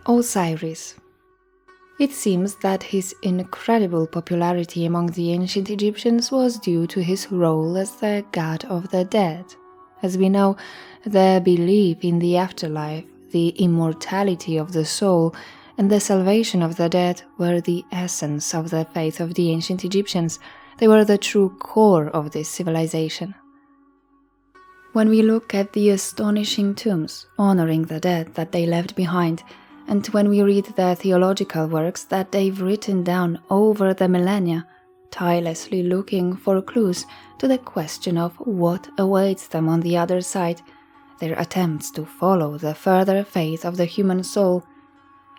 Osiris. It seems that his incredible popularity among the ancient Egyptians was due to his role as the god of the dead. As we know, their belief in the afterlife, the immortality of the soul, and the salvation of the dead were the essence of the faith of the ancient Egyptians. They were the true core of this civilization. When we look at the astonishing tombs honoring the dead that they left behind, and when we read the theological works that they've written down over the millennia, tirelessly looking for clues to the question of what awaits them on the other side, their attempts to follow the further faith of the human soul,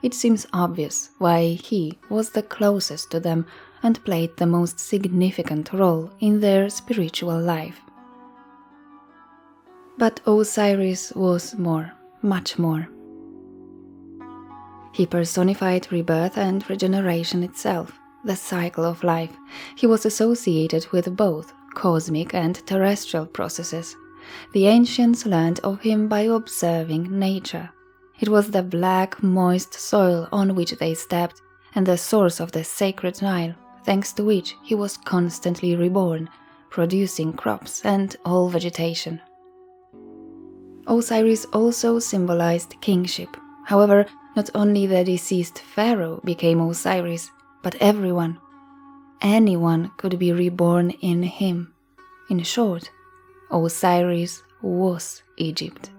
it seems obvious why he was the closest to them and played the most significant role in their spiritual life. But Osiris was more, much more. He personified rebirth and regeneration itself, the cycle of life. He was associated with both cosmic and terrestrial processes. The ancients learned of him by observing nature. It was the black, moist soil on which they stepped, and the source of the sacred Nile, thanks to which he was constantly reborn, producing crops and all vegetation. Osiris also symbolized kingship. However, not only the deceased pharaoh became Osiris, but everyone. Anyone could be reborn in him. In short, Osiris was Egypt.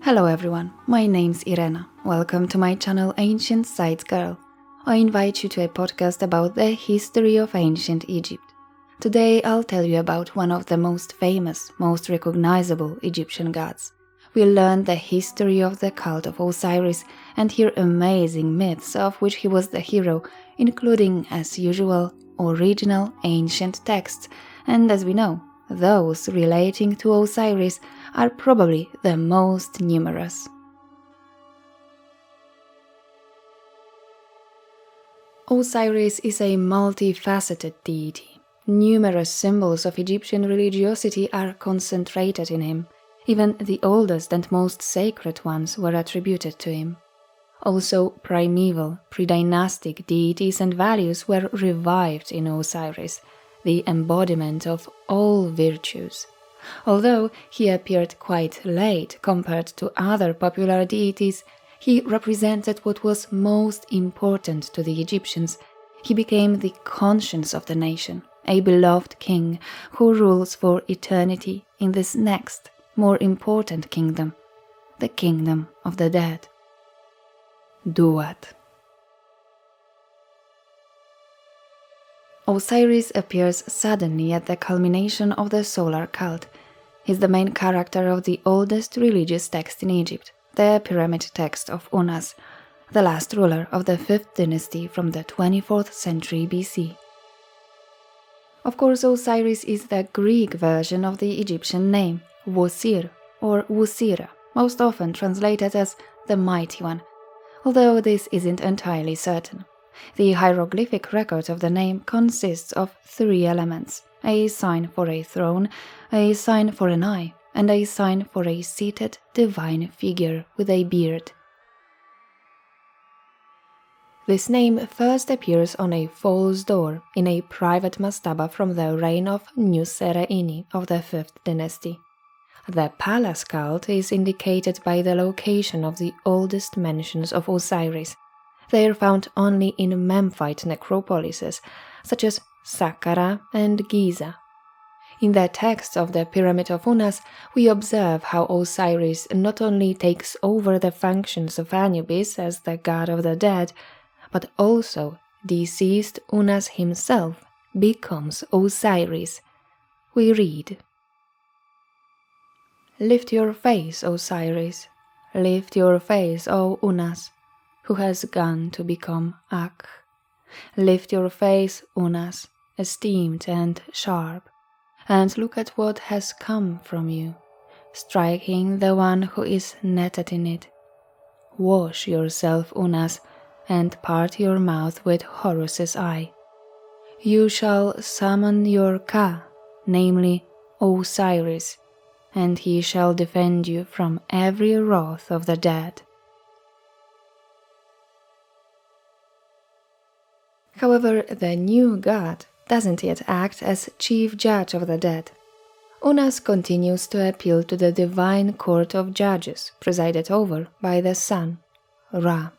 Hello everyone, my name's Irena. Welcome to my channel Ancient Sites Girl. I invite you to a podcast about the history of ancient Egypt. Today I'll tell you about one of the most famous, most recognizable Egyptian gods. We'll learn the history of the cult of Osiris and hear amazing myths of which he was the hero, including, as usual, original ancient texts, and as we know, those relating to Osiris are probably the most numerous. Osiris is a multifaceted deity. Numerous symbols of Egyptian religiosity are concentrated in him. Even the oldest and most sacred ones were attributed to him. Also, primeval, pre-dynastic deities and values were revived in Osiris, the embodiment of all virtues. Although he appeared quite late compared to other popular deities, he represented what was most important to the Egyptians. He became the conscience of the nation, a beloved king who rules for eternity in this next, more important kingdom, the kingdom of the dead. Duat. Osiris appears suddenly at the culmination of the solar cult. He's the main character of the oldest religious text in Egypt, the pyramid text of Unas, the last ruler of the 5th dynasty from the 24th century BC. Of course, Osiris is the Greek version of the Egyptian name, Usir or Usire, most often translated as the Mighty One, although this isn't entirely certain. The hieroglyphic record of the name consists of 3 elements: a sign for a throne, a sign for an eye, and a sign for a seated divine figure with a beard. This name first appears on a false door in a private mastaba from the reign of Nusere-ini of the 5th dynasty. The palace cult is indicated by the location of the oldest mentions of Osiris. They are found only in Memphite necropolises, such as Saqqara and Giza. In the text of the Pyramid of Unas, we observe how Osiris not only takes over the functions of Anubis as the god of the dead, but also deceased Unas himself becomes Osiris. We read, "Lift your face, Osiris, lift your face, O Unas, who has gone to become Ak. Lift your face, Unas, esteemed and sharp, and look at what has come from you, striking the one who is netted in it. Wash yourself, Unas, and part your mouth with Horus's eye. You shall summon your Ka, namely Osiris, and he shall defend you from every wrath of the dead. However, the new god doesn't yet act as chief judge of the dead. Unas continues to appeal to the divine court of judges presided over by the sun, Ra.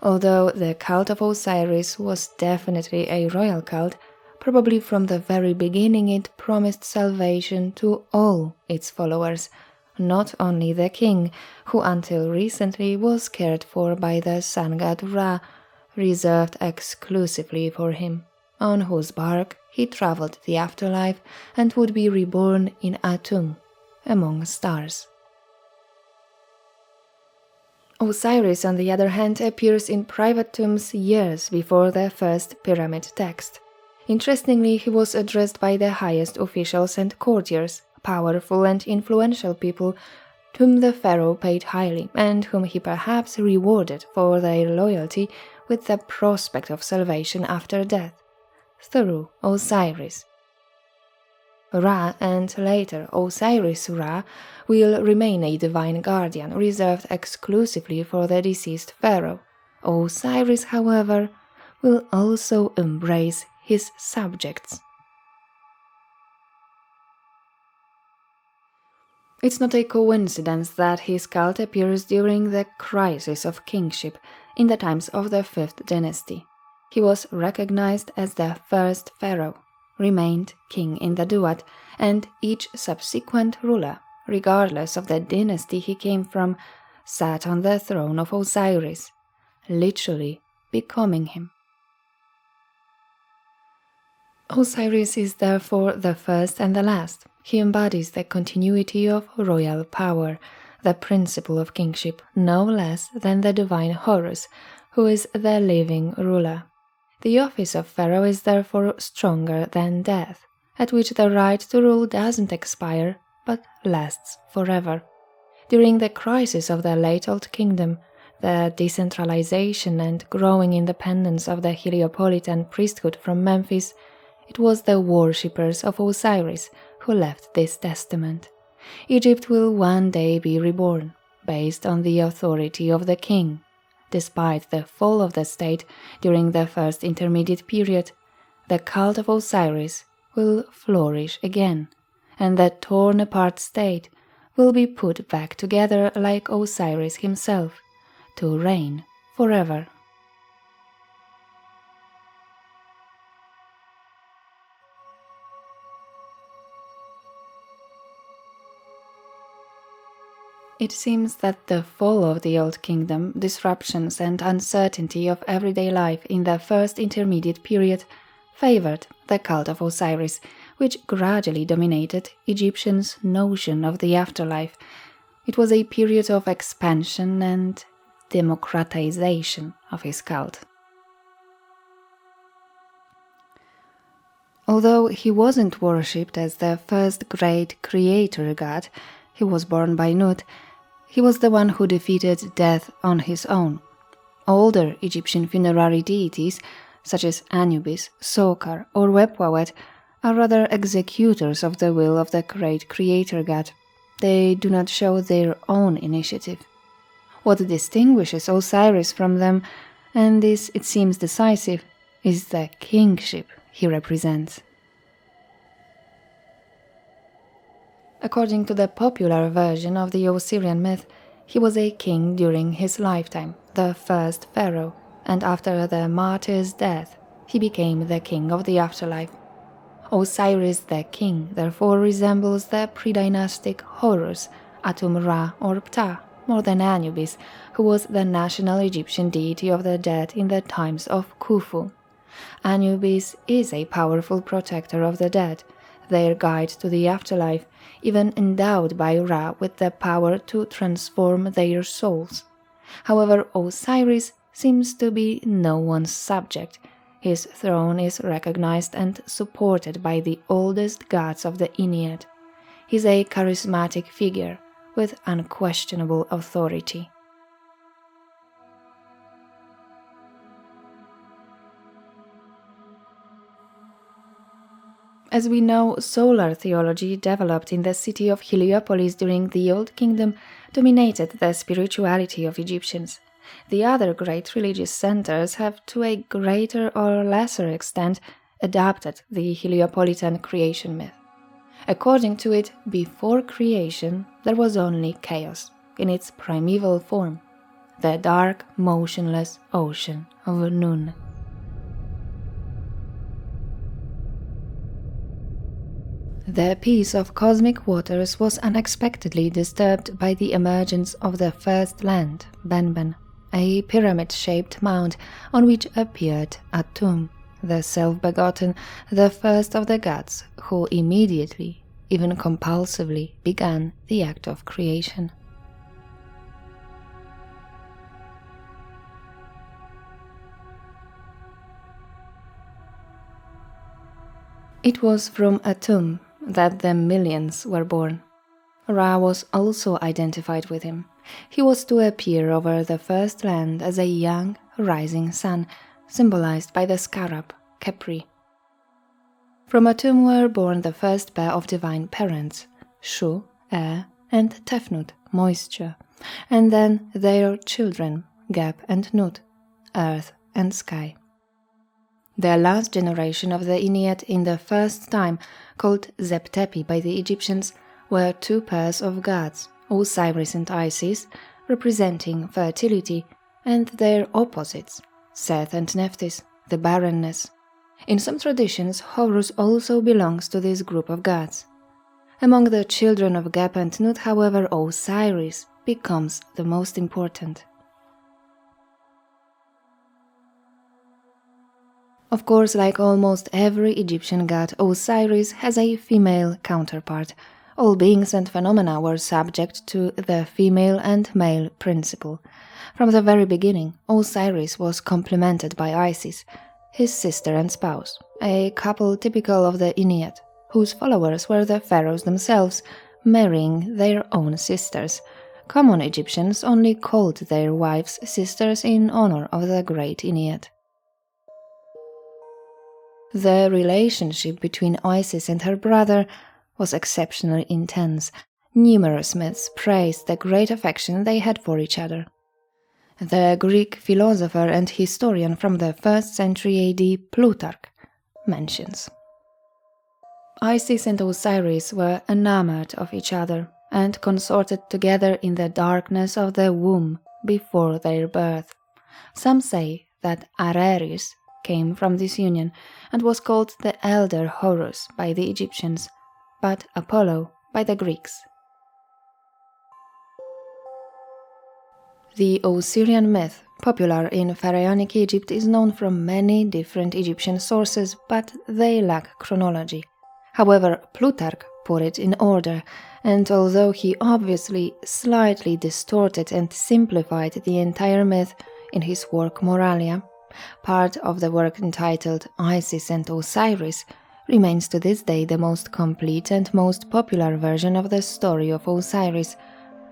Although the cult of Osiris was definitely a royal cult, probably from the very beginning it promised salvation to all its followers, not only the king, who until recently was cared for by the sun god Ra, reserved exclusively for him, on whose bark he traveled the afterlife and would be reborn in Atum, among stars. Osiris, on the other hand, appears in private tombs years before the first pyramid text. Interestingly, he was addressed by the highest officials and courtiers, powerful and influential people, to whom the pharaoh paid highly and whom he perhaps rewarded for their loyalty with the prospect of salvation after death, through Osiris. Ra, and later Osiris-Ra, will remain a divine guardian reserved exclusively for the deceased pharaoh. Osiris, however, will also embrace his subjects. It's not a coincidence that his cult appears during the crisis of kingship in the times of the 5th dynasty. He was recognized as the first pharaoh, remained king in the Duat, and each subsequent ruler, regardless of the dynasty he came from, sat on the throne of Osiris, literally becoming him. Osiris is therefore the first and the last. He embodies the continuity of royal power, the principle of kingship, no less than the divine Horus, who is the living ruler. The office of pharaoh is therefore stronger than death, at which the right to rule doesn't expire, but lasts forever. During the crisis of the late Old Kingdom, the decentralization and growing independence of the Heliopolitan priesthood from Memphis, it was the worshippers of Osiris who left this testament. Egypt will one day be reborn, based on the authority of the king. Despite the fall of the state during the first intermediate period, the cult of Osiris will flourish again, and the torn-apart state will be put back together like Osiris himself, to reign forever. It seems that the fall of the Old Kingdom, disruptions and uncertainty of everyday life in the first intermediate period favored the cult of Osiris, which gradually dominated Egyptians' notion of the afterlife. It was a period of expansion and democratization of his cult. Although he wasn't worshipped as the first great creator god, he was born by Nut. He was the one who defeated death on his own. Older Egyptian funerary deities, such as Anubis, Sokar, or Webwawet, are rather executors of the will of the great creator god. They do not show their own initiative. What distinguishes Osiris from them, and this it seems decisive, is the kingship he represents. According to the popular version of the Osirian myth, he was a king during his lifetime, the first pharaoh, and after the martyr's death, he became the king of the afterlife. Osiris the king therefore resembles the pre-dynastic Horus, Atum-Ra or Ptah, more than Anubis, who was the national Egyptian deity of the dead in the times of Khufu. Anubis is a powerful protector of the dead, their guide to the afterlife, even endowed by Ra with the power to transform their souls. However, Osiris seems to be no one's subject. His throne is recognized and supported by the oldest gods of the Ennead. He's a charismatic figure with unquestionable authority. As we know, solar theology, developed in the city of Heliopolis during the Old Kingdom, dominated the spirituality of Egyptians. The other great religious centers have, to a greater or lesser extent, adapted the Heliopolitan creation myth. According to it, before creation, there was only chaos, in its primeval form, the dark, motionless ocean of Nun. The peace of cosmic waters was unexpectedly disturbed by the emergence of the first land, Benben, a pyramid-shaped mound on which appeared Atum, the self-begotten, the first of the gods, who immediately, even compulsively, began the act of creation. It was from Atum that the millions were born. Ra was also identified with him. He was to appear over the first land as a young, rising sun, symbolized by the scarab, Khepri. From Atum were born the first pair of divine parents, Shu, air, and Tefnut, moisture, and then their children, Geb and Nut, earth and sky. The last generation of the Ennead in the first time, called Zeptepi by the Egyptians, were two pairs of gods, Osiris and Isis, representing fertility, and their opposites, Seth and Nephthys, the barrenness. In some traditions, Horus also belongs to this group of gods. Among the children of Geb and Nut, however, Osiris becomes the most important. Of course, like almost every Egyptian god, Osiris has a female counterpart. All beings and phenomena were subject to the female and male principle. From the very beginning, Osiris was complemented by Isis, his sister and spouse, a couple typical of the Ennead, whose followers were the pharaohs themselves, marrying their own sisters. Common Egyptians only called their wives sisters in honor of the great Ennead. The relationship between Isis and her brother was exceptionally intense. Numerous myths praised the great affection they had for each other. The Greek philosopher and historian from the 1st century AD, Plutarch, mentions: Isis and Osiris were enamored of each other and consorted together in the darkness of the womb before their birth. Some say that Areris came from this union and was called the elder Horus by the Egyptians, but Apollo by the Greeks. The Osirian myth, popular in Pharaonic Egypt, is known from many different Egyptian sources, but they lack chronology. However, Plutarch put it in order, and although he obviously slightly distorted and simplified the entire myth in his work Moralia, part of the work entitled Isis and Osiris remains to this day the most complete and most popular version of the story of Osiris,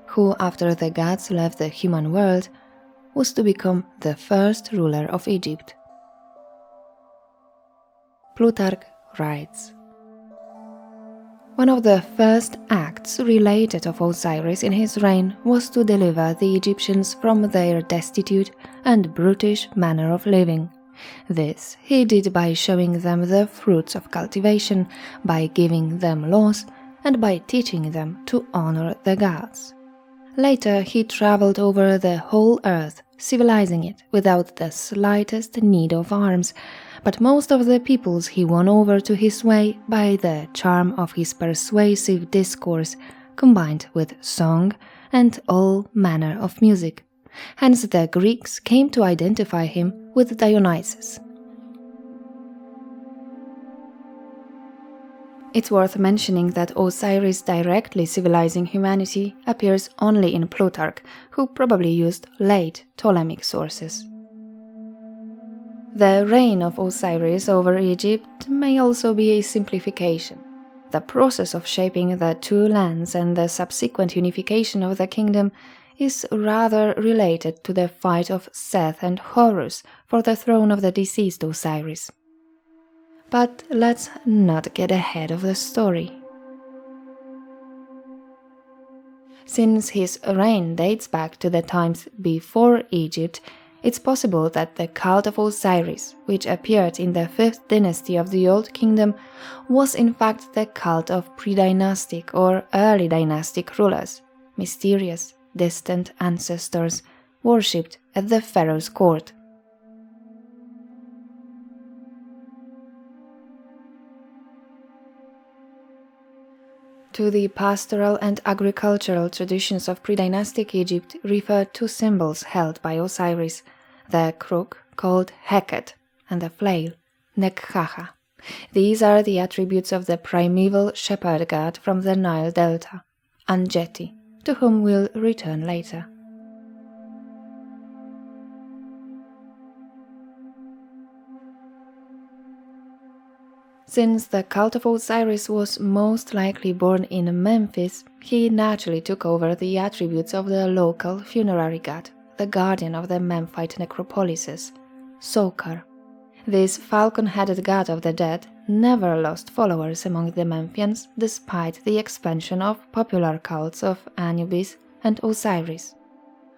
who, after the gods left the human world, was to become the first ruler of Egypt. Plutarch writes: one of the first acts related of Osiris in his reign was to deliver the Egyptians from their destitute and brutish manner of living. This he did by showing them the fruits of cultivation, by giving them laws, and by teaching them to honor the gods. Later he traveled over the whole earth, civilizing it without the slightest need of arms, but most of the peoples he won over to his way by the charm of his persuasive discourse, combined with song and all manner of music. Hence the Greeks came to identify him with Dionysus. It's worth mentioning that Osiris directly civilizing humanity appears only in Plutarch, who probably used late Ptolemaic sources. The reign of Osiris over Egypt may also be a simplification. The process of shaping the two lands and the subsequent unification of the kingdom is rather related to the fight of Seth and Horus for the throne of the deceased Osiris. But let's not get ahead of the story. Since his reign dates back to the times before Egypt, it's possible that the cult of Osiris, which appeared in the 5th dynasty of the Old Kingdom, was in fact the cult of pre-dynastic or early dynastic rulers, mysterious, distant ancestors, worshipped at the Pharaoh's court. To the pastoral and agricultural traditions of pre-dynastic Egypt refer two symbols held by Osiris, the crook, called Heket, and the flail, Nekhaha. These are the attributes of the primeval shepherd god from the Nile Delta, Anjeti, to whom we'll return later. Since the cult of Osiris was most likely born in Memphis, he naturally took over the attributes of the local funerary god, the guardian of the Memphite necropolises, Sokar. This falcon-headed god of the dead never lost followers among the Memphians despite the expansion of popular cults of Anubis and Osiris.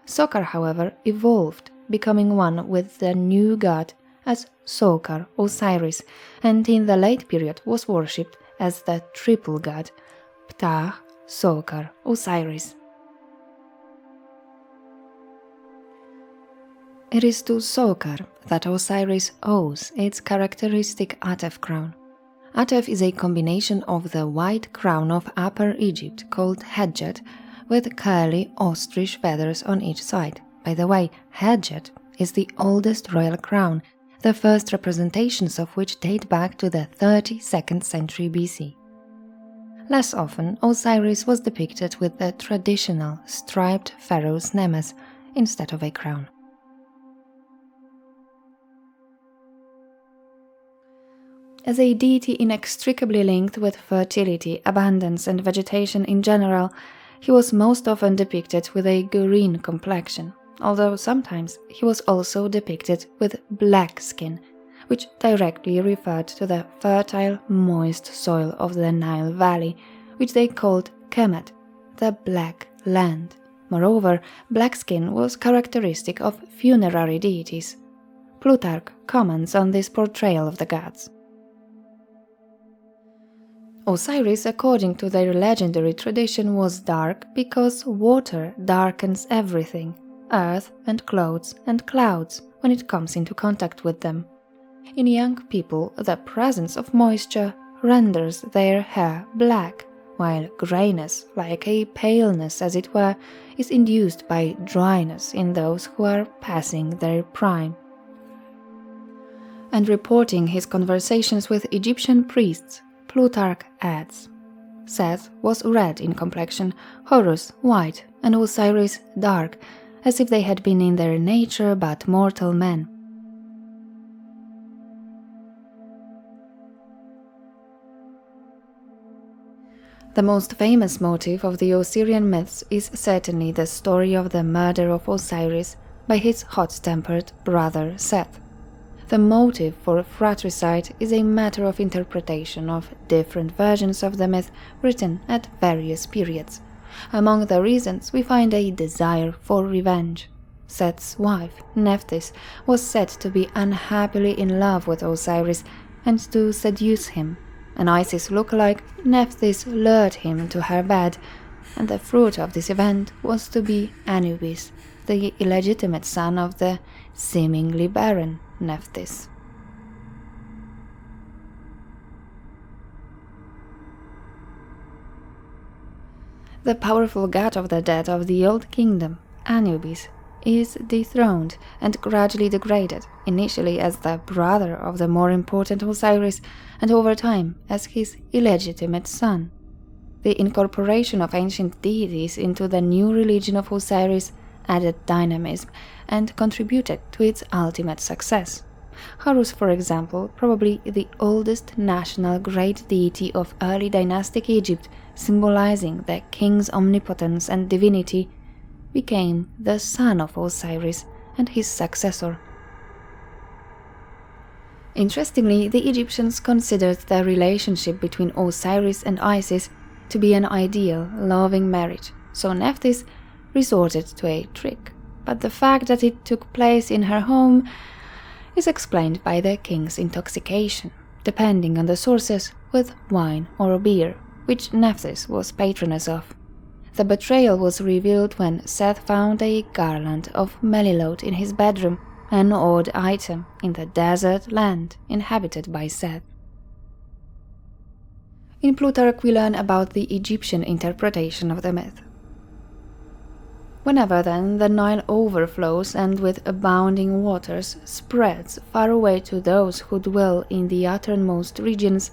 Sokar, however, evolved, becoming one with the new god as Sokar Osiris, and in the late period was worshipped as the triple god, Ptah Sokar Osiris. It is to Sokar that Osiris owes its characteristic Atef crown. Atef is a combination of the white crown of Upper Egypt called Hedjet with curly ostrich feathers on each side. By the way, Hedjet is the oldest royal crown, the first representations of which date back to the 32nd century BC. Less often, Osiris was depicted with the traditional striped pharaoh's nemes instead of a crown. As a deity inextricably linked with fertility, abundance, and vegetation in general, he was most often depicted with a green complexion, although sometimes he was also depicted with black skin, which directly referred to the fertile, moist soil of the Nile Valley, which they called Kemet, the Black Land. Moreover, black skin was characteristic of funerary deities. Plutarch comments on this portrayal of the gods. Osiris, according to their legendary tradition, was dark because water darkens everything, earth and clothes and clouds, when it comes into contact with them. In young people, the presence of moisture renders their hair black, while grayness, like a paleness as it were, is induced by dryness in those who are passing their prime. And reporting his conversations with Egyptian priests, Plutarch adds, Seth was red in complexion, Horus white, and Osiris dark, as if they had been in their nature but mortal men. The most famous motif of the Osirian myths is certainly the story of the murder of Osiris by his hot-tempered brother Seth. The motive for fratricide is a matter of interpretation of different versions of the myth written at various periods. Among the reasons we find a desire for revenge. Seth's wife, Nephthys, was said to be unhappily in love with Osiris and to seduce him. An Isis lookalike, Nephthys lured him to her bed, and the fruit of this event was to be Anubis, the illegitimate son of the seemingly barren Nephthys. The powerful god of the dead of the Old Kingdom, Anubis, is dethroned and gradually degraded, initially as the brother of the more important Osiris, and over time as his illegitimate son. The incorporation of ancient deities into the new religion of Osiris added dynamism and contributed to its ultimate success. Horus, for example, probably the oldest national great deity of early dynastic Egypt, symbolizing the king's omnipotence and divinity, became the son of Osiris and his successor. Interestingly, the Egyptians considered the relationship between Osiris and Isis to be an ideal, loving marriage, so Nephthys resorted to a trick. But the fact that it took place in her home is explained by the king's intoxication, depending on the sources, with wine or beer, which Nephthys was patroness of. The betrayal was revealed when Seth found a garland of melilot in his bedroom, an odd item in the desert land inhabited by Seth. In Plutarch we learn about the Egyptian interpretation of the myth. Whenever then the Nile overflows and with abounding waters spreads far away to those who dwell in the uttermost regions,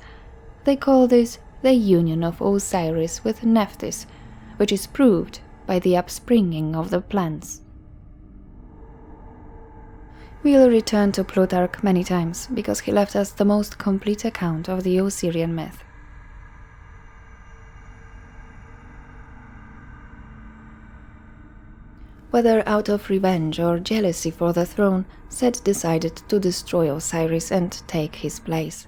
they call this the union of Osiris with Nephthys, which is proved by the upspringing of the plants. We'll return to Plutarch many times, because he left us the most complete account of the Osirian myth. Whether out of revenge or jealousy for the throne, Seth decided to destroy Osiris and take his place.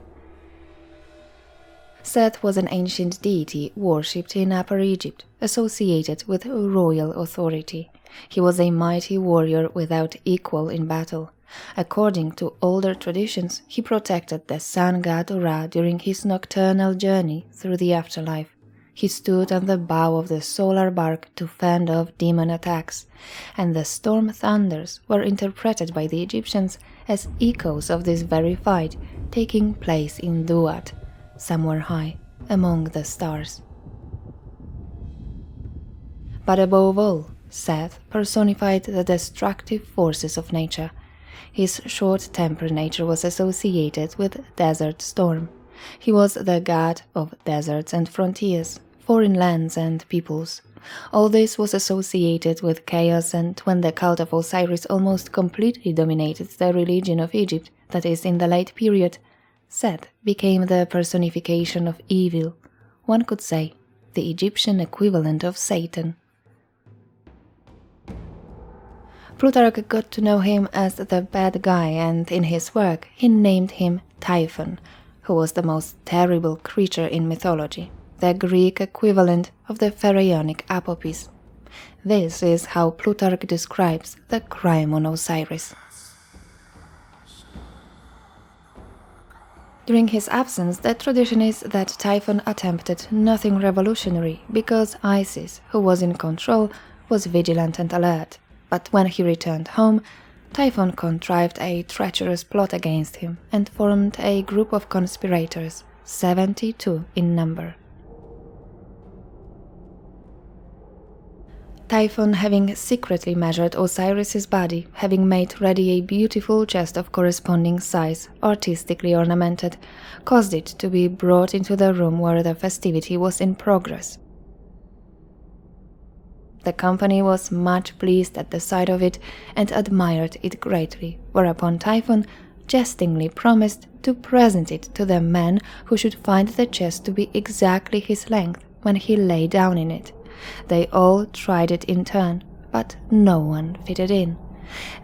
Seth was an ancient deity worshipped in Upper Egypt, associated with royal authority. He was a mighty warrior without equal in battle. According to older traditions, he protected the sun god Ra during his nocturnal journey through the afterlife. He stood on the bow of the solar bark to fend off demon attacks, and the storm thunders were interpreted by the Egyptians as echoes of this very fight taking place in Duat, somewhere high among the stars. But above all, Seth personified the destructive forces of nature. His short-tempered nature was associated with desert storm. He was the god of deserts and frontiers, foreign lands and peoples. All this was associated with chaos, and when the cult of Osiris almost completely dominated the religion of Egypt, that is, in the late period, Seth became the personification of evil, one could say, the Egyptian equivalent of Satan. Plutarch got to know him as the bad guy, and in his work he named him Typhon, who was the most terrible creature in mythology, the Greek equivalent of the pharaonic Apopis. This is how Plutarch describes the crime on Osiris. During his absence, the tradition is that Typhon attempted nothing revolutionary because Isis, who was in control, was vigilant and alert. But when he returned home, Typhon contrived a treacherous plot against him and formed a group of conspirators, 72 in number. Typhon, having secretly measured Osiris's body, having made ready a beautiful chest of corresponding size, artistically ornamented, caused it to be brought into the room where the festivity was in progress. The company was much pleased at the sight of it and admired it greatly, whereupon Typhon jestingly promised to present it to the man who should find the chest to be exactly his length when he lay down in it. They all tried it in turn, but no one fitted in.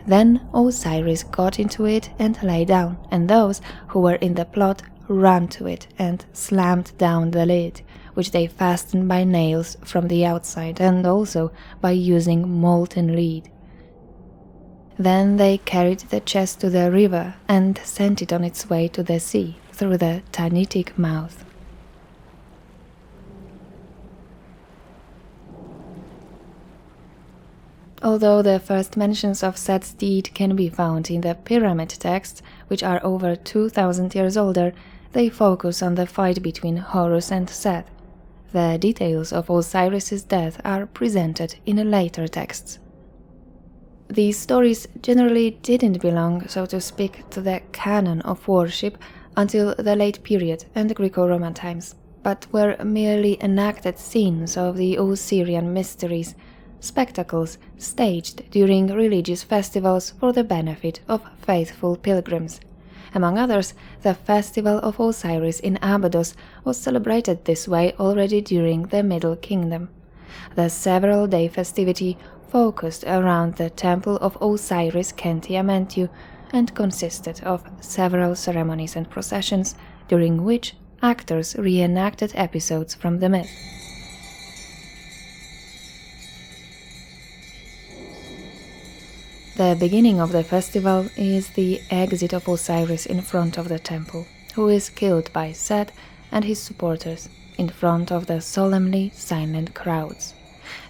Then Osiris got into it and lay down, and those who were in the plot ran to it and slammed down the lid, which they fastened by nails from the outside and also by using molten lead. Then they carried the chest to the river and sent it on its way to the sea through the Tanitic mouth. Although the first mentions of Seth's deed can be found in the pyramid texts, which are over 2,000 years older, they focus on the fight between Horus and Seth. The details of Osiris's death are presented in later texts. These stories generally didn't belong, so to speak, to the canon of worship until the late period and Greco-Roman times, but were merely enacted scenes of the Osirian mysteries, spectacles staged during religious festivals for the benefit of faithful pilgrims. Among others, the festival of Osiris in Abydos was celebrated this way already during the Middle Kingdom. The several-day festivity focused around the temple of Osiris Khenti Amentu, and consisted of several ceremonies and processions during which actors reenacted episodes from the myth. The beginning of the festival is the exit of Osiris in front of the temple, who is killed by Set and his supporters in front of the solemnly silent crowds.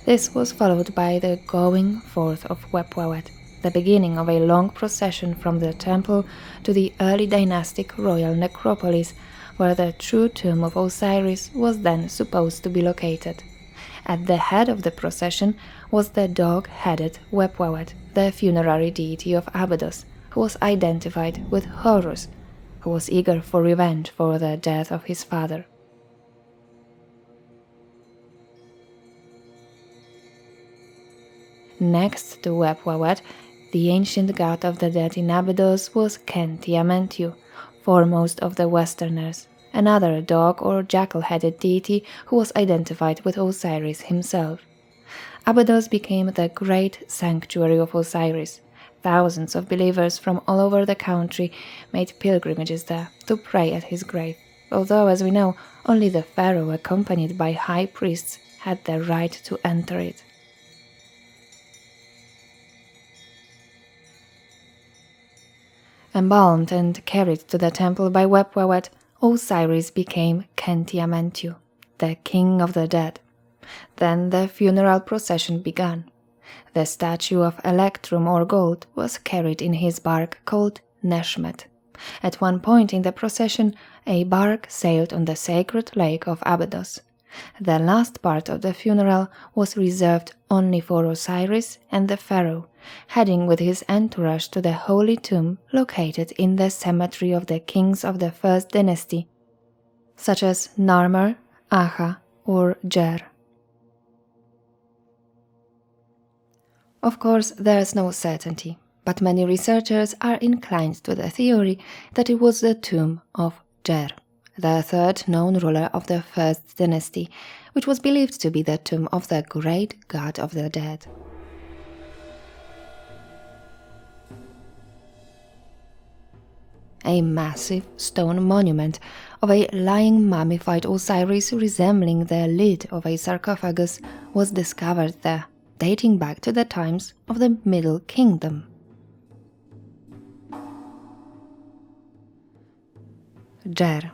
This was followed by the going forth of Wepwawet, the beginning of a long procession from the temple to the early dynastic royal necropolis, where the true tomb of Osiris was then supposed to be located. At the head of the procession was the dog-headed Wepwawet, the funerary deity of Abydos, who was identified with Horus, who was eager for revenge for the death of his father. Next to Wepwawet, the ancient god of the dead in Abydos was Khenti-Amentu, foremost of the Westerners, another dog or jackal-headed deity who was identified with Osiris himself. Abydos became the great sanctuary of Osiris. Thousands of believers from all over the country made pilgrimages there to pray at his grave, although, as we know, only the pharaoh accompanied by high priests had the right to enter it. Embalmed and carried to the temple by Wepwawet, Osiris became Khenti-Amentu, the king of the dead. Then the funeral procession began. The statue of Electrum or Gold was carried in his bark called Neshmet. At one point in the procession, a bark sailed on the sacred lake of Abydos. The last part of the funeral was reserved only for Osiris and the pharaoh, heading with his entourage to the holy tomb located in the cemetery of the kings of the first dynasty, such as Narmer, Aha, or Ger. Of course, there is no certainty, but many researchers are inclined to the theory that it was the tomb of Ger, the third known ruler of the first dynasty, which was believed to be the tomb of the great god of the dead. A massive stone monument of a lying mummified Osiris resembling the lid of a sarcophagus was discovered there, dating back to the times of the Middle Kingdom. Ger,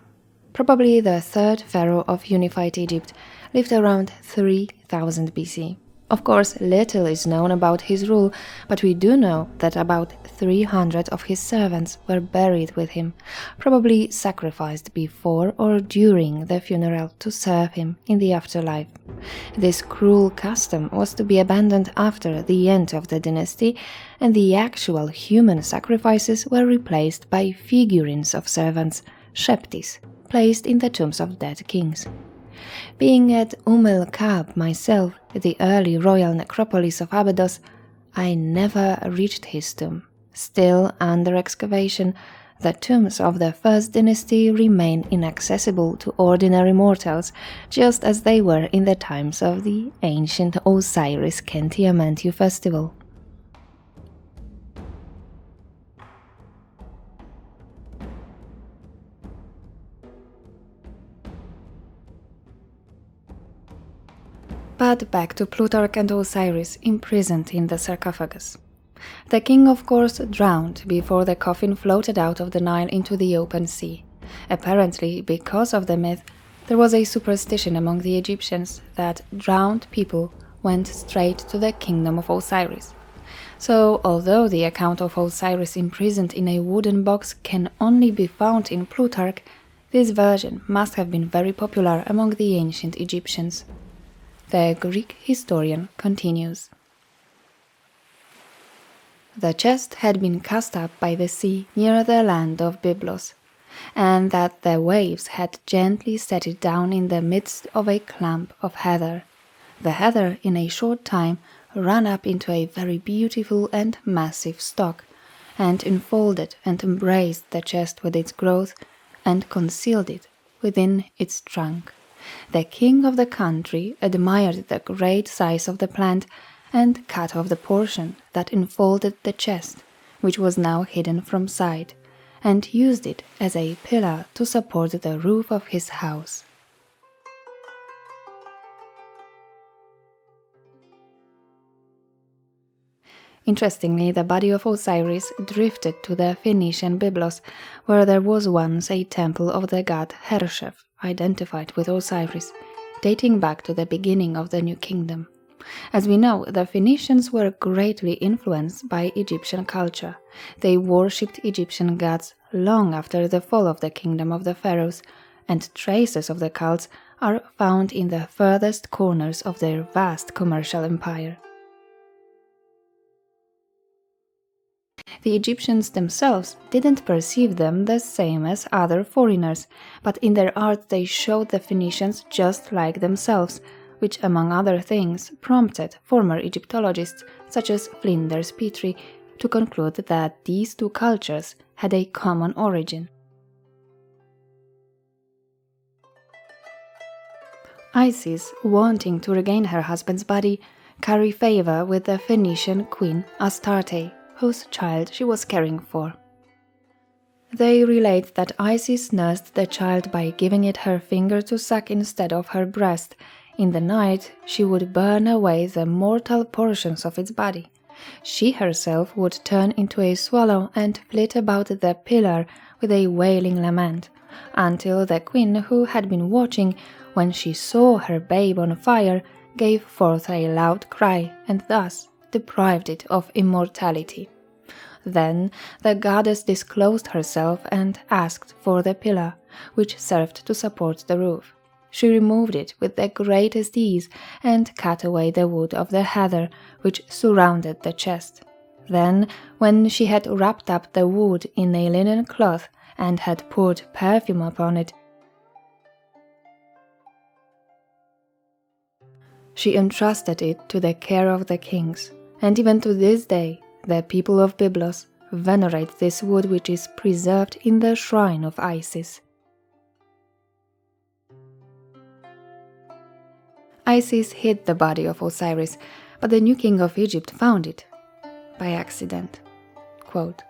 probably the third pharaoh of unified Egypt, lived around 3000 BC. Of course, little is known about his rule, but we do know that about 300 of his servants were buried with him, probably sacrificed before or during the funeral to serve him in the afterlife. This cruel custom was to be abandoned after the end of the dynasty, and the actual human sacrifices were replaced by figurines of servants, sheptis, placed in the tombs of dead kings. Being at el-Kab myself, the early royal necropolis of Abydos, I never reached his tomb. Still under excavation, the tombs of the first dynasty remain inaccessible to ordinary mortals, just as they were in the times of the ancient Osiris Khenti-Amentu festival. But back to Plutarch and Osiris imprisoned in the sarcophagus. The king, of course, drowned before the coffin floated out of the Nile into the open sea. Apparently, because of the myth, there was a superstition among the Egyptians that drowned people went straight to the kingdom of Osiris. So, although the account of Osiris imprisoned in a wooden box can only be found in Plutarch, this version must have been very popular among the ancient Egyptians. The Greek historian continues. The chest had been cast up by the sea near the land of Byblos, and that the waves had gently set it down in the midst of a clump of heather. The heather, in a short time, ran up into a very beautiful and massive stalk, and enfolded and embraced the chest with its growth, and concealed it within its trunk. The king of the country admired the great size of the plant, and cut off the portion that enfolded the chest, which was now hidden from sight, and used it as a pillar to support the roof of his house. Interestingly, the body of Osiris drifted to the Phoenician Byblos, where there was once a temple of the god Hershef, identified with Osiris, dating back to the beginning of the New Kingdom. As we know, the Phoenicians were greatly influenced by Egyptian culture. They worshipped Egyptian gods long after the fall of the kingdom of the Pharaohs, and traces of the cults are found in the furthest corners of their vast commercial empire. The Egyptians themselves didn't perceive them the same as other foreigners, but in their art they showed the Phoenicians just like themselves, which among other things prompted former Egyptologists such as Flinders Petrie to conclude that these two cultures had a common origin. Isis, wanting to regain her husband's body, curry favor with the Phoenician queen Astarte, whose child she was caring for. They relate that Isis nursed the child by giving it her finger to suck instead of her breast. In the night, she would burn away the mortal portions of its body. She herself would turn into a swallow and flit about the pillar with a wailing lament, until the queen, who had been watching, when she saw her babe on fire, gave forth a loud cry and thus deprived it of immortality. Then the goddess disclosed herself and asked for the pillar, which served to support the roof. She removed it with the greatest ease and cut away the wood of the heather which surrounded the chest. Then, when she had wrapped up the wood in a linen cloth and had poured perfume upon it, she entrusted it to the care of the kings, and even to this day the people of Byblos venerate this wood, which is preserved in the shrine of Isis. Isis hid the body of Osiris, but the new king of Egypt found it by accident. Quote,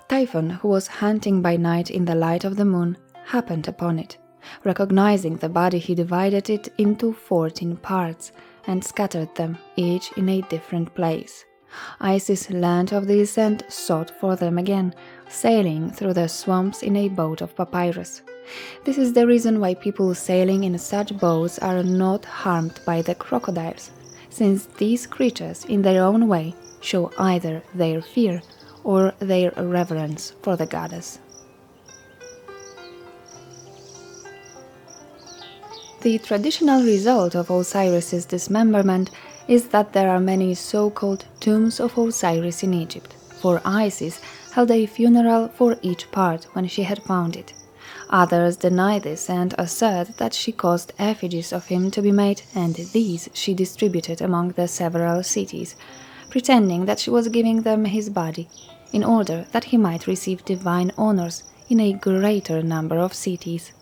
Typhon, who was hunting by night in the light of the moon, happened upon it. Recognizing the body, he divided it into 14 parts and scattered them, each in a different place. Isis learned of this and sought for them again, sailing through the swamps in a boat of papyrus. This is the reason why people sailing in such boats are not harmed by the crocodiles, since these creatures, in their own way, show either their fear or their reverence for the goddess. The traditional result of Osiris's dismemberment is that there are many so-called tombs of Osiris in Egypt, for Isis held a funeral for each part when she had found it. Others deny this and assert that she caused effigies of him to be made, and these she distributed among the several cities, pretending that she was giving them his body, in order that he might receive divine honors in a greater number of cities.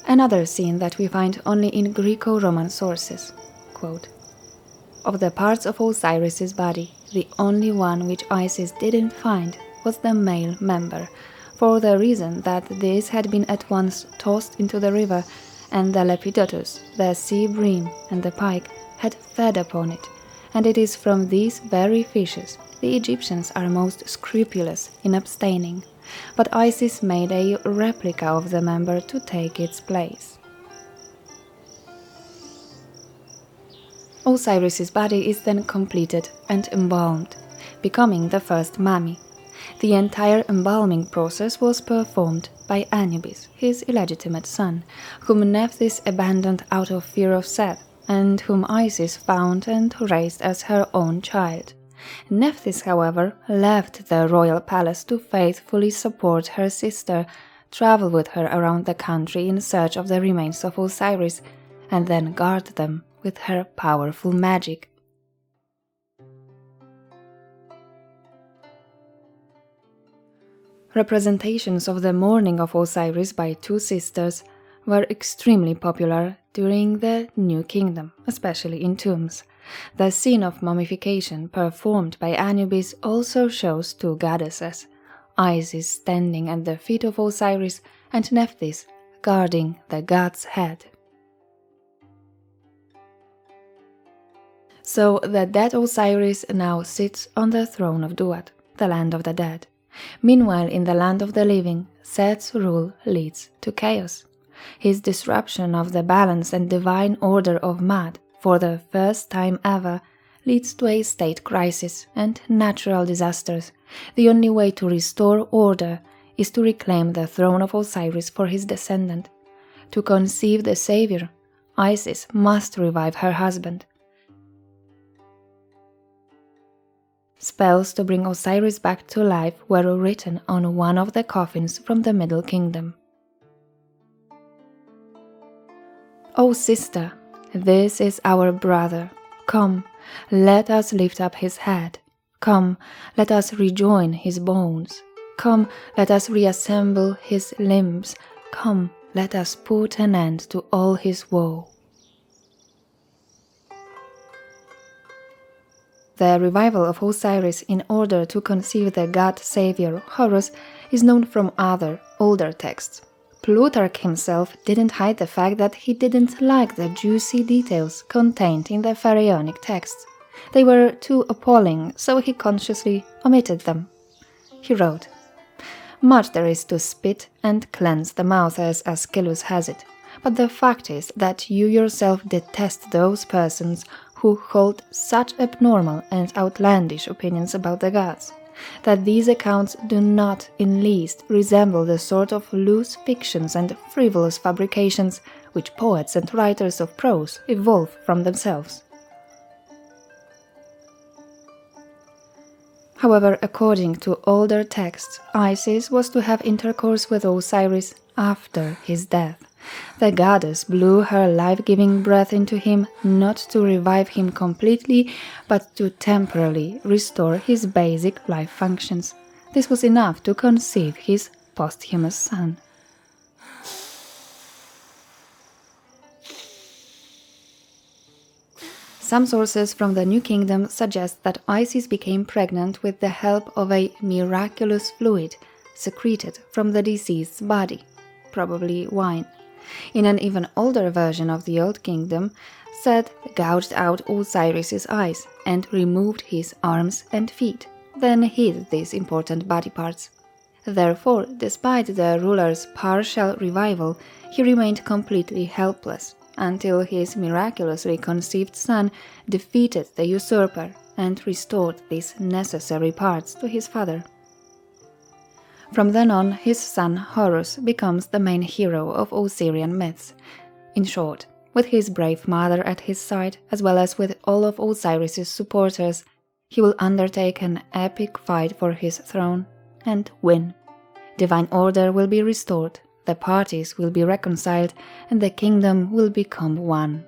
Another scene that we find only in Greco-Roman sources. Quote, Of the parts of Osiris's body, the only one which Isis didn't find was the male member, for the reason that this had been at once tossed into the river, and the Lepidotus, the sea bream, and the pike had fed upon it, and it is from these very fishes the Egyptians are most scrupulous in abstaining, but Isis made a replica of the member to take its place. Osiris's body is then completed and embalmed, becoming the first mummy. The entire embalming process was performed by Anubis, his illegitimate son, whom Nephthys abandoned out of fear of Seth, and whom Isis found and raised as her own child. Nephthys, however, left the royal palace to faithfully support her sister, travel with her around the country in search of the remains of Osiris, and then guard them with her powerful magic. Representations of the mourning of Osiris by two sisters were extremely popular during the New Kingdom, especially in tombs. The scene of mummification performed by Anubis also shows two goddesses, Isis standing at the feet of Osiris and Nephthys guarding the god's head. So the dead Osiris now sits on the throne of Duat, the land of the dead. Meanwhile, in the land of the living, Seth's rule leads to chaos. His disruption of the balance and divine order of Mad, for the first time ever, leads to a state crisis and natural disasters. The only way to restore order is to reclaim the throne of Osiris for his descendant. To conceive the Saviour, Isis must revive her husband. Spells to bring Osiris back to life were written on one of the coffins from the Middle Kingdom. O sister, this is our brother. Come, let us lift up his head. Come, let us rejoin his bones. Come, let us reassemble his limbs. Come, let us put an end to all his woe. The revival of Osiris in order to conceive the god Saviour, Horus, is known from other, older texts. Plutarch himself didn't hide the fact that he didn't like the juicy details contained in the pharaonic texts. They were too appalling, so he consciously omitted them. He wrote, "Much there is to spit and cleanse the mouth, as Aeschylus has it, but the fact is that you yourself detest those persons who hold such abnormal and outlandish opinions about the gods, that these accounts do not in least resemble the sort of loose fictions and frivolous fabrications which poets and writers of prose evolve from themselves." However, according to older texts, Isis was to have intercourse with Osiris after his death. The goddess blew her life-giving breath into him not to revive him completely, but to temporarily restore his basic life functions. This was enough to conceive his posthumous son. Some sources from the New Kingdom suggest that Isis became pregnant with the help of a miraculous fluid secreted from the deceased's body, probably wine. In an even older version of the Old Kingdom, Seth gouged out Osiris's eyes and removed his arms and feet, then hid these important body parts. Therefore, despite the ruler's partial revival, he remained completely helpless until his miraculously conceived son defeated the usurper and restored these necessary parts to his father. From then on, his son Horus becomes the main hero of Osirian myths. In short, with his brave mother at his side, as well as with all of Osiris's supporters, he will undertake an epic fight for his throne and win. Divine order will be restored, the parties will be reconciled, and the kingdom will become one.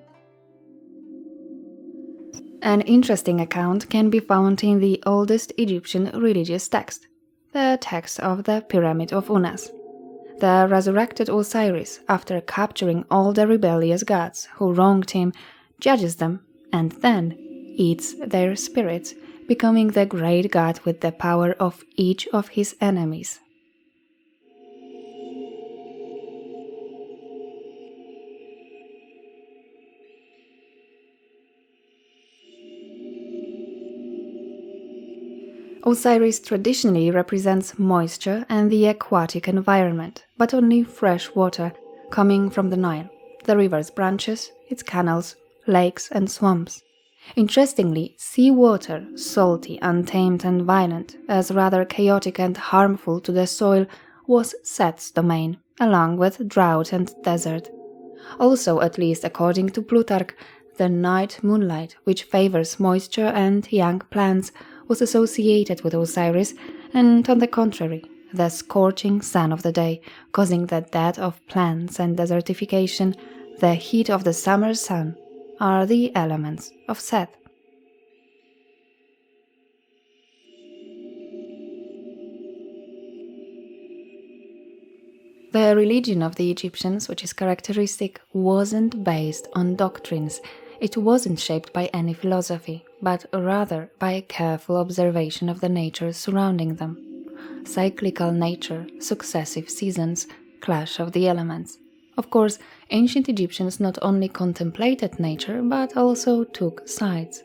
An interesting account can be found in the oldest Egyptian religious text, the text of the Pyramid of Unas. The resurrected Osiris, after capturing all the rebellious gods who wronged him, judges them and then eats their spirits, becoming the great god with the power of each of his enemies. Osiris traditionally represents moisture and the aquatic environment, but only fresh water coming from the Nile, the river's branches, its canals, lakes and swamps. Interestingly, seawater, salty, untamed and violent, as rather chaotic and harmful to the soil, was Seth's domain, along with drought and desert. Also, at least according to Plutarch, the night moonlight, which favors moisture and young plants, was associated with Osiris, and on the contrary, the scorching sun of the day, causing the death of plants and desertification, the heat of the summer sun, are the elements of Seth. The religion of the Egyptians, which is characteristic, wasn't based on doctrines. It wasn't shaped by any philosophy, but rather by a careful observation of the nature surrounding them. Cyclical nature, successive seasons, clash of the elements. Of course, ancient Egyptians not only contemplated nature, but also took sides.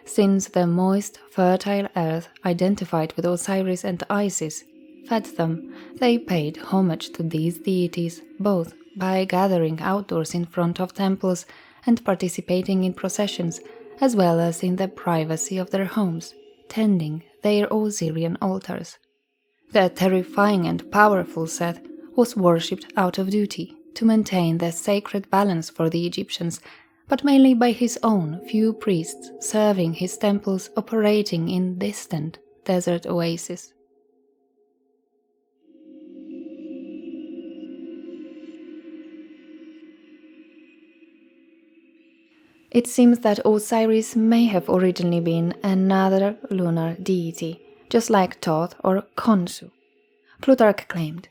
Since the moist, fertile earth identified with Osiris and Isis fed them, they paid homage to these deities, both by gathering outdoors in front of temples and participating in processions, as well as in the privacy of their homes, tending their Osirian altars. The terrifying and powerful Set was worshipped out of duty, to maintain the sacred balance for the Egyptians, but mainly by his own few priests serving his temples operating in distant desert oases. It seems that Osiris may have originally been another lunar deity, just like Thoth or Khonsu. Plutarch claimed.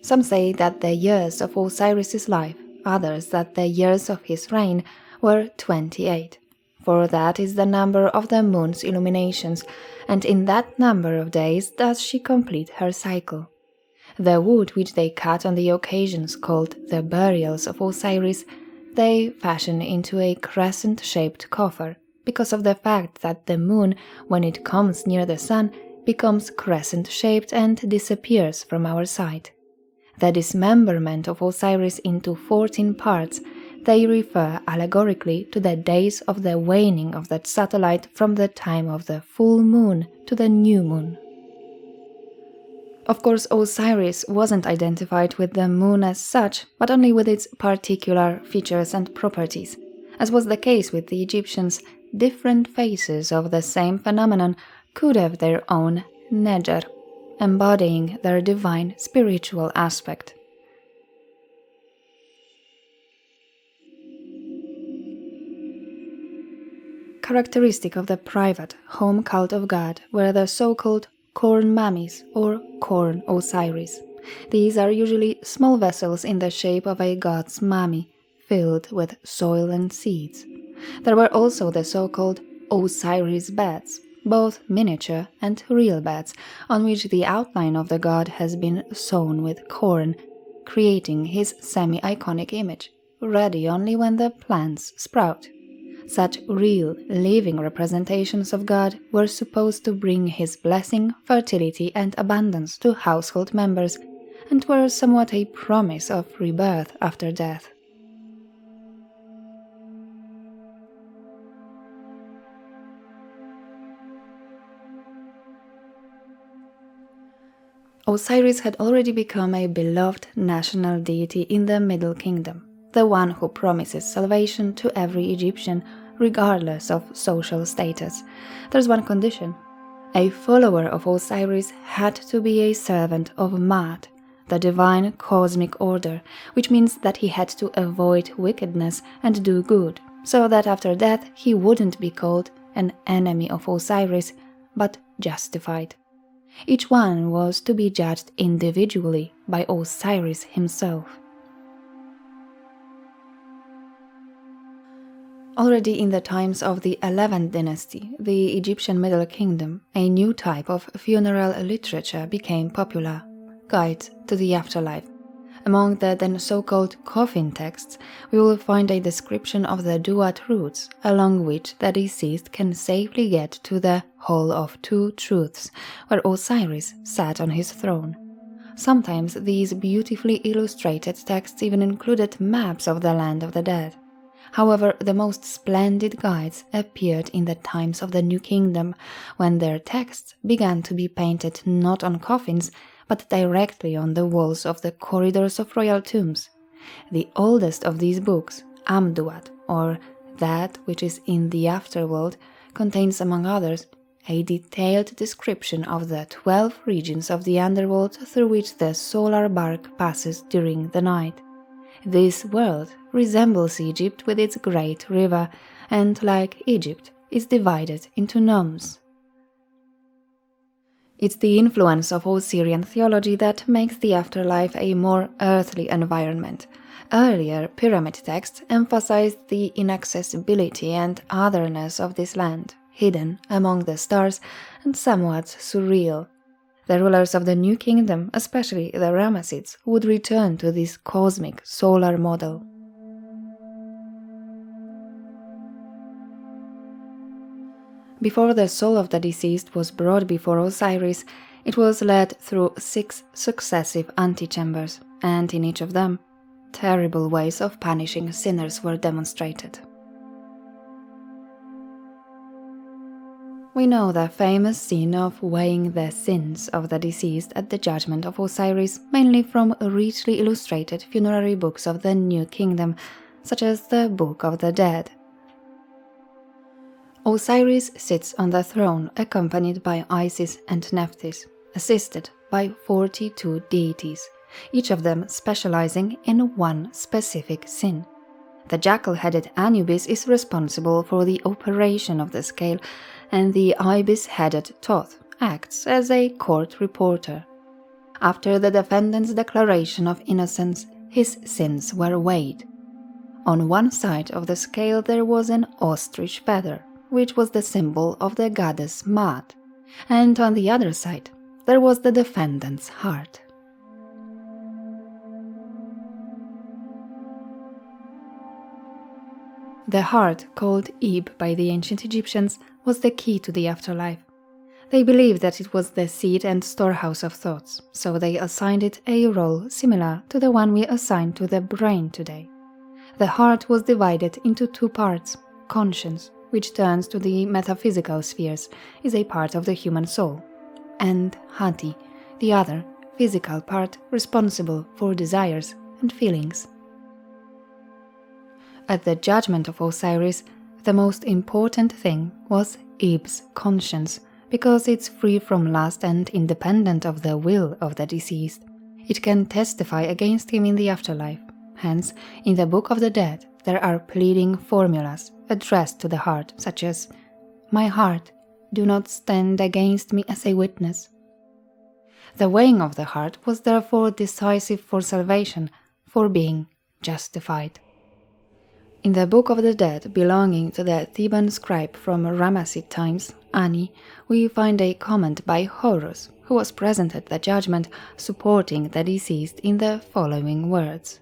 Some say that the years of Osiris's life, others that the years of his reign were 28, for that is the number of the moon's illuminations, and in that number of days does she complete her cycle. The wood which they cut on the occasions called the burials of Osiris they fashion into a crescent-shaped coffer, because of the fact that the moon, when it comes near the sun, becomes crescent-shaped and disappears from our sight. The dismemberment of Osiris into 14 parts, they refer allegorically to the days of the waning of that satellite from the time of the full moon to the new moon. Of course, Osiris wasn't identified with the moon as such, but only with its particular features and properties. As was the case with the Egyptians, different phases of the same phenomenon could have their own neger, embodying their divine spiritual aspect. Characteristic of the private home cult of God were the so-called corn mummies or corn Osiris. These are usually small vessels in the shape of a god's mummy, filled with soil and seeds. There were also the so-called Osiris beds, both miniature and real beds, on which the outline of the god has been sown with corn, creating his semi-iconic image, ready only when the plants sprout. Such real, living representations of God were supposed to bring his blessing, fertility, and abundance to household members, and were somewhat a promise of rebirth after death. Osiris had already become a beloved national deity in the Middle Kingdom, the one who promises salvation to every Egyptian, regardless of social status. There's one condition. A follower of Osiris had to be a servant of Maat, the divine cosmic order, which means that he had to avoid wickedness and do good, so that after death he wouldn't be called an enemy of Osiris, but justified. Each one was to be judged individually by Osiris himself. Already in the times of the 11th dynasty, the Egyptian Middle Kingdom, a new type of funeral literature became popular, guides to the afterlife. Among the then so-called coffin texts, we will find a description of the duat routes, along which the deceased can safely get to the Hall of Two Truths, where Osiris sat on his throne. Sometimes these beautifully illustrated texts even included maps of the land of the dead. However, the most splendid guides appeared in the times of the New Kingdom, when their texts began to be painted not on coffins, but directly on the walls of the corridors of royal tombs. The oldest of these books, Amduat, or That Which Is in the Afterworld, contains, among others, a detailed description of the 12 regions of the underworld through which the solar bark passes during the night. This world resembles Egypt with its great river, and, like Egypt, is divided into nomes. It's the influence of Osirian theology that makes the afterlife a more earthly environment. Earlier pyramid texts emphasized the inaccessibility and otherness of this land, hidden among the stars and somewhat surreal. The rulers of the New Kingdom, especially the Ramessids, would return to this cosmic solar model. Before the soul of the deceased was brought before Osiris, it was led through 6 successive antechambers, and in each of them, terrible ways of punishing sinners were demonstrated. We know the famous scene of weighing the sins of the deceased at the judgment of Osiris mainly from richly illustrated funerary books of the New Kingdom, such as the Book of the Dead. Osiris sits on the throne accompanied by Isis and Nephthys, assisted by 42 deities, each of them specializing in one specific sin. The jackal-headed Anubis is responsible for the operation of the scale, and the ibis-headed Thoth acts as a court reporter. After the defendant's declaration of innocence, his sins were weighed. On one side of the scale there was an ostrich feather, which was the symbol of the goddess Maat, and on the other side there was the defendant's heart. The heart, called Ib by the ancient Egyptians, was the key to the afterlife. They believed that it was the seat and storehouse of thoughts, so they assigned it a role similar to the one we assign to the brain today. The heart was divided into 2 parts. Conscience, which turns to the metaphysical spheres, is a part of the human soul, and Hati, the other, physical part responsible for desires and feelings. At the judgment of Osiris, the most important thing was Ib's conscience, because it's free from lust and independent of the will of the deceased. It can testify against him in the afterlife. Hence, in the Book of the Dead, there are pleading formulas addressed to the heart, such as, "My heart, do not stand against me as a witness." The weighing of the heart was therefore decisive for salvation, for being justified. In the Book of the Dead, belonging to the Theban scribe from Ramessid times, Ani, we find a comment by Horus, who was present at the judgment, supporting the deceased in the following words.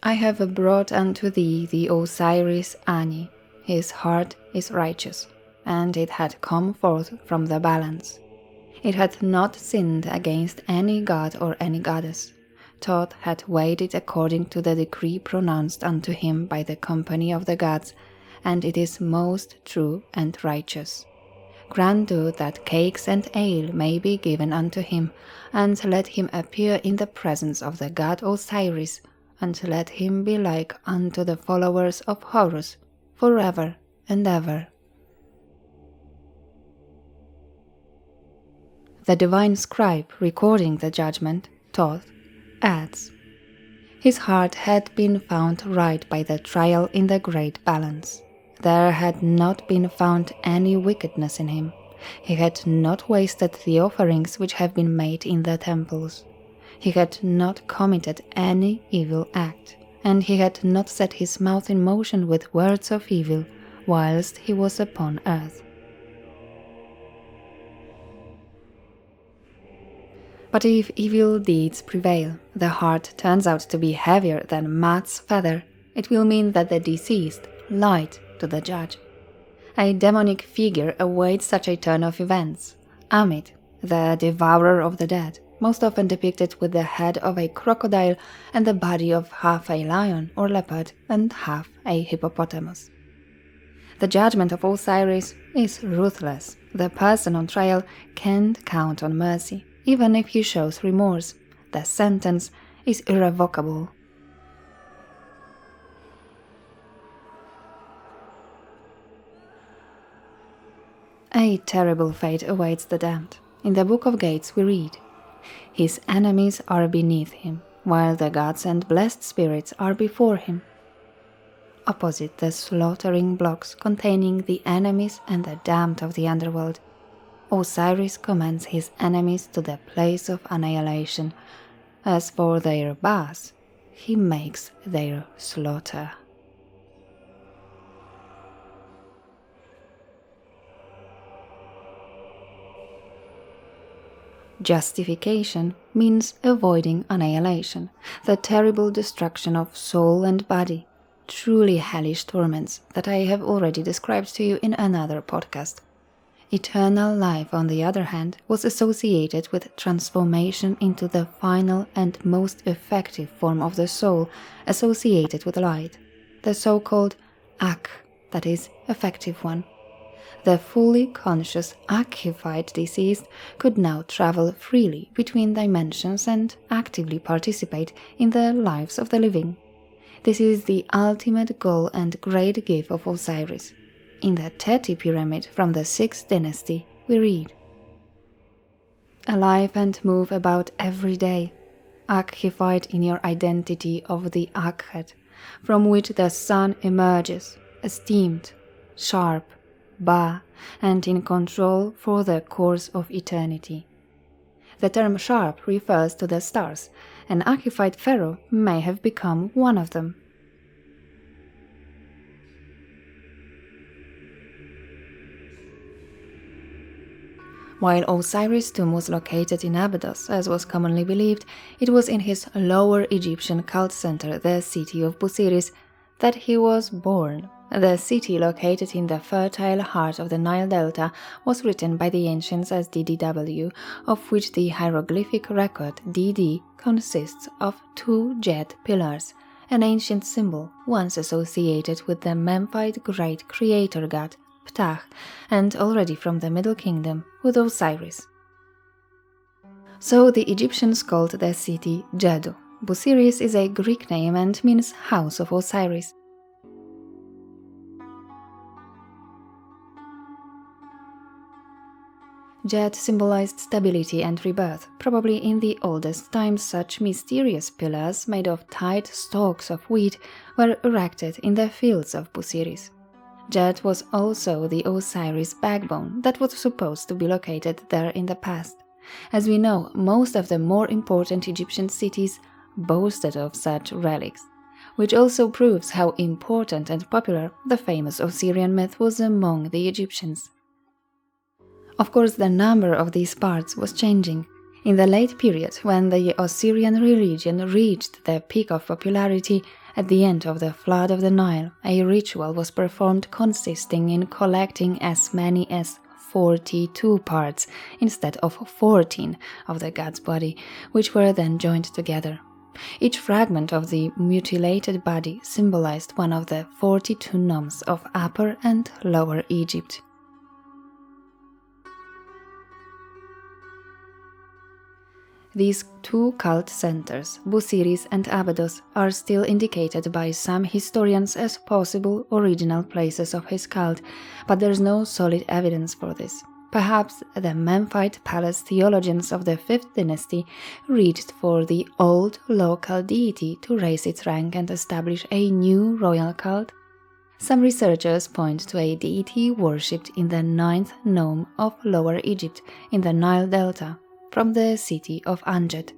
"I have brought unto thee the Osiris Ani. His heart is righteous, and it had come forth from the balance. It had not sinned against any god or any goddess. Thoth had weighed it according to the decree pronounced unto him by the company of the gods, and it is most true and righteous. Grant thou that cakes and ale may be given unto him, and let him appear in the presence of the god Osiris, and let him be like unto the followers of Horus, forever and ever." The divine scribe recording the judgment, Thoth, adds, "His heart had been found right by the trial in the great balance. There had not been found any wickedness in him. He had not wasted the offerings which have been made in the temples. He had not committed any evil act, and he had not set his mouth in motion with words of evil whilst he was upon earth." But if evil deeds prevail, the heart turns out to be heavier than Maat's feather, it will mean that the deceased lied to the judge. A demonic figure awaits such a turn of events. Amit, the devourer of the dead, most often depicted with the head of a crocodile and the body of half a lion or leopard and half a hippopotamus. The judgment of Osiris is ruthless. The person on trial can't count on mercy. Even if he shows remorse, the sentence is irrevocable. A terrible fate awaits the damned. In the Book of Gates we read, "His enemies are beneath him, while the gods and blessed spirits are before him." Opposite the slaughtering blocks containing the enemies and the damned of the underworld, Osiris commands his enemies to the place of annihilation. As for their baths, he makes their slaughter. Justification means avoiding annihilation, the terrible destruction of soul and body, truly hellish torments that I have already described to you in another podcast. Eternal life, on the other hand, was associated with transformation into the final and most effective form of the soul associated with light, the so-called Akh, that is, effective one. The fully conscious, Akhified deceased could now travel freely between dimensions and actively participate in the lives of the living. This is the ultimate goal and great gift of Osiris. In the Teti pyramid from the 6th dynasty, we read, "Alive and move about every day, Akhified in your identity of the Akhet, from which the sun emerges, esteemed, sharp, Ba, and in control for the course of eternity." The term sharp refers to the stars. An Akhified pharaoh may have become one of them. While Osiris' tomb was located in Abydos, as was commonly believed, it was in his lower Egyptian cult center, the city of Busiris, that he was born. The city, located in the fertile heart of the Nile Delta, was written by the ancients as DDW, of which the hieroglyphic record DD consists of 2 jet pillars, an ancient symbol once associated with the Memphite great creator god Ptah, and already from the Middle Kingdom with Osiris. So the Egyptians called the city Jeddo. Busiris is a Greek name and means house of Osiris. Jet symbolized stability and rebirth. Probably in the oldest times such mysterious pillars made of tied stalks of wheat were erected in the fields of Busiris. Jet was also the Osiris backbone that was supposed to be located there in the past. As we know, most of the more important Egyptian cities boasted of such relics, which also proves how important and popular the famous Osirian myth was among the Egyptians. Of course, the number of these parts was changing. In the late period, when the Osirian religion reached the peak of popularity, at the end of the flood of the Nile, a ritual was performed consisting in collecting as many as 42 parts instead of 14 of the god's body, which were then joined together. Each fragment of the mutilated body symbolized one of the 42 nomes of Upper and Lower Egypt. These 2 cult centers, Busiris and Abydos, are still indicated by some historians as possible original places of his cult, but there's no solid evidence for this. Perhaps the Memphite palace theologians of the 5th dynasty reached for the old local deity to raise its rank and establish a new royal cult. Some researchers point to a deity worshipped in the 9th nome of Lower Egypt in the Nile Delta, from the city of Anjet.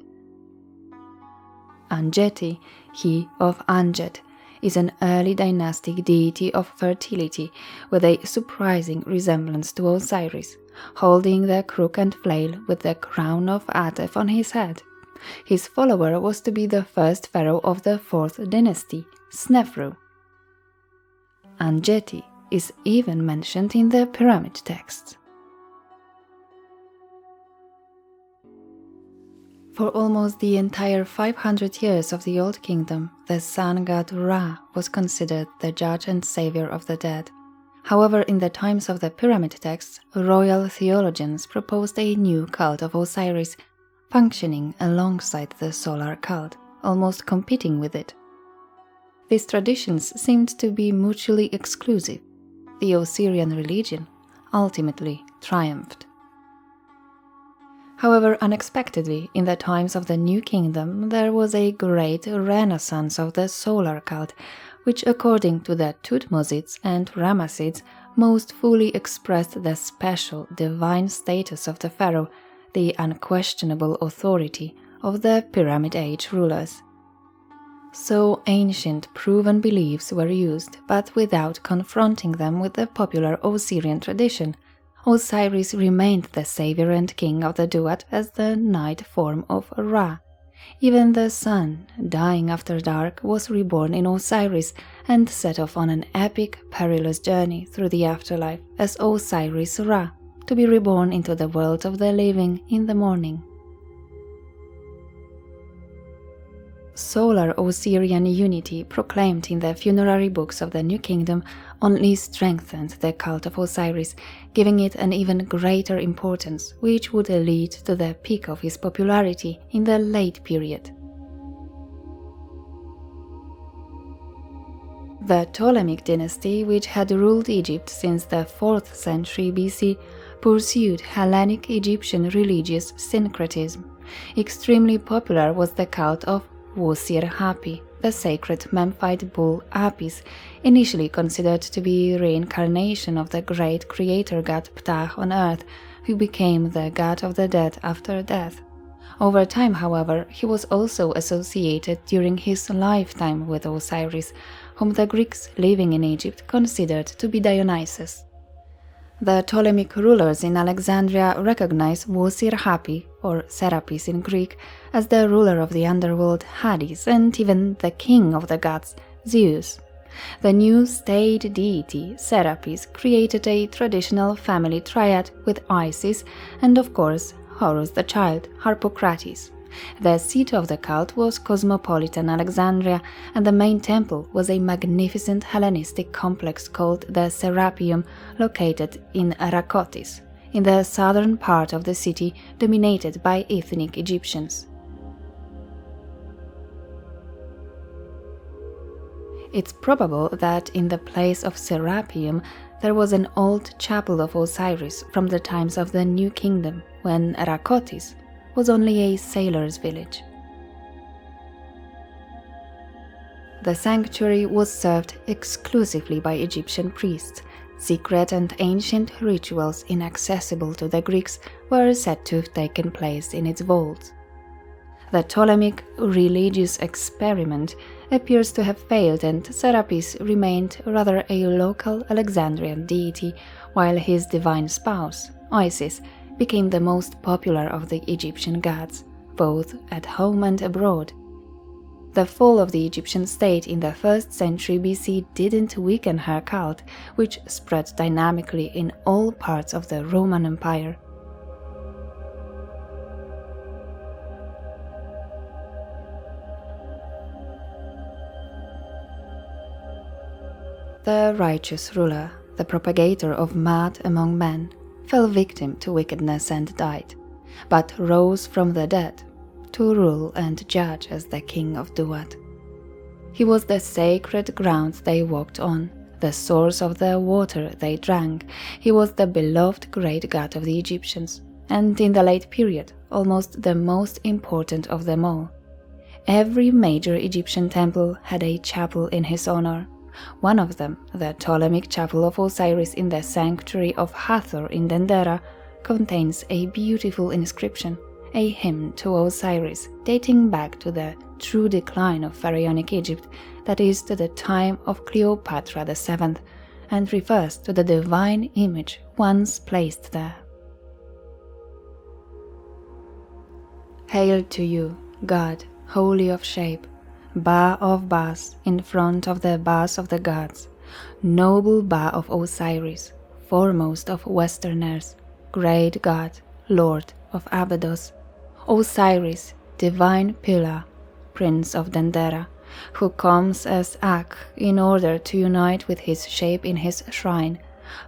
Anjeti, he of Anjet, is an early dynastic deity of fertility with a surprising resemblance to Osiris, holding the crook and flail with the crown of Atef on his head. His follower was to be the first pharaoh of the 4th dynasty, Snefru. Anjeti is even mentioned in the pyramid texts. For almost the entire 500 years of the Old Kingdom, the sun god Ra was considered the judge and savior of the dead. However, in the times of the pyramid texts, royal theologians proposed a new cult of Osiris, functioning alongside the solar cult, almost competing with it. These traditions seemed to be mutually exclusive. The Osirian religion ultimately triumphed. However, unexpectedly, in the times of the New Kingdom, there was a great renaissance of the solar cult, which according to the Thutmosids and Ramessids most fully expressed the special divine status of the pharaoh, the unquestionable authority of the Pyramid Age rulers. So ancient proven beliefs were used, but without confronting them with the popular Osirian tradition, Osiris remained the savior and king of the Duat as the night form of Ra. Even the sun, dying after dark, was reborn in Osiris and set off on an epic, perilous journey through the afterlife as Osiris Ra, to be reborn into the world of the living in the morning. Solar Osirian unity proclaimed in the funerary books of the New Kingdom only strengthened the cult of Osiris, giving it an even greater importance, which would lead to the peak of his popularity in the late period. The Ptolemaic dynasty, which had ruled Egypt since the 4th century BC, pursued Hellenic Egyptian religious syncretism. Extremely popular was the cult of Usir Hapi, the sacred Memphite bull Apis, initially considered to be reincarnation of the great creator god Ptah on earth, who became the god of the dead after death. Over time, however, he was also associated during his lifetime with Osiris, whom the Greeks living in Egypt considered to be Dionysus. The Ptolemaic rulers in Alexandria recognized Usir Hapi, or Serapis in Greek, as the ruler of the underworld Hades and even the king of the gods, Zeus. The new state deity, Serapis, created a traditional family triad with Isis and, of course, Horus the child, Harpocrates. The seat of the cult was cosmopolitan Alexandria, and the main temple was a magnificent Hellenistic complex called the Serapeum, located in Rakotis, in the southern part of the city dominated by ethnic Egyptians. It's probable that in the place of Serapeum there was an old chapel of Osiris from the times of the New Kingdom, when Rakotis was only a sailor's village. The sanctuary was served exclusively by Egyptian priests. Secret and ancient rituals inaccessible to the Greeks were said to have taken place in its vaults. The Ptolemaic religious experiment appears to have failed, and Serapis remained rather a local Alexandrian deity, while his divine spouse, Isis, became the most popular of the Egyptian gods, both at home and abroad. The fall of the Egyptian state in the 1st century BC didn't weaken her cult, which spread dynamically in all parts of the Roman Empire. The righteous ruler, the propagator of mad among men, fell victim to wickedness and died, but rose from the dead to rule and judge as the king of Duat. He was the sacred ground they walked on, the source of the water they drank. He was the beloved great god of the Egyptians, and in the late period, almost the most important of them all. Every major Egyptian temple had a chapel in his honor. One of them, the Ptolemaic Chapel of Osiris in the sanctuary of Hathor in Dendera, contains a beautiful inscription, a hymn to Osiris dating back to the true decline of pharaonic Egypt, that is, to the time of Cleopatra VII, and refers to the divine image once placed there. Hail to you, God, holy of shape, Ba of Bas, in front of the Bas of the gods, noble Ba of Osiris, foremost of Westerners, great God, Lord of Abydos, Osiris, divine pillar, Prince of Dendera, who comes as Ak in order to unite with his shape in his shrine,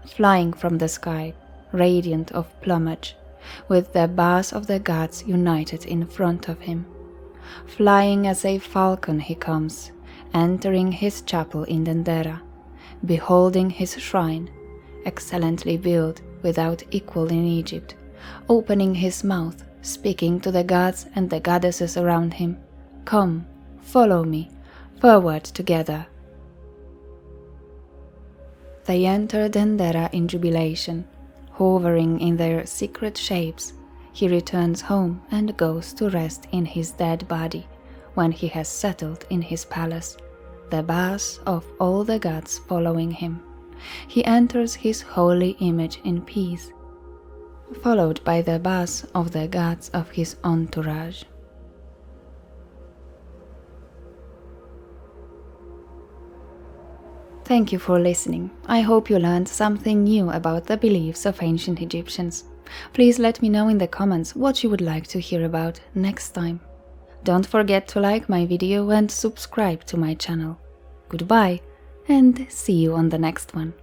flying from the sky, radiant of plumage, with the Bas of the gods united in front of him. Flying as a falcon he comes, entering his chapel in Dendera, beholding his shrine, excellently built without equal in Egypt, opening his mouth, speaking to the gods and the goddesses around him. Come, follow me, forward together. They enter Dendera in jubilation, hovering in their secret shapes. He returns home and goes to rest in his dead body when he has settled in his palace, the base of all the gods following him. He enters his holy image in peace, followed by the base of the gods of his entourage. Thank you for listening. I hope you learned something new about the beliefs of ancient Egyptians. Please let me know in the comments what you would like to hear about next time. Don't forget to like my video and subscribe to my channel. Goodbye, and see you on the next one.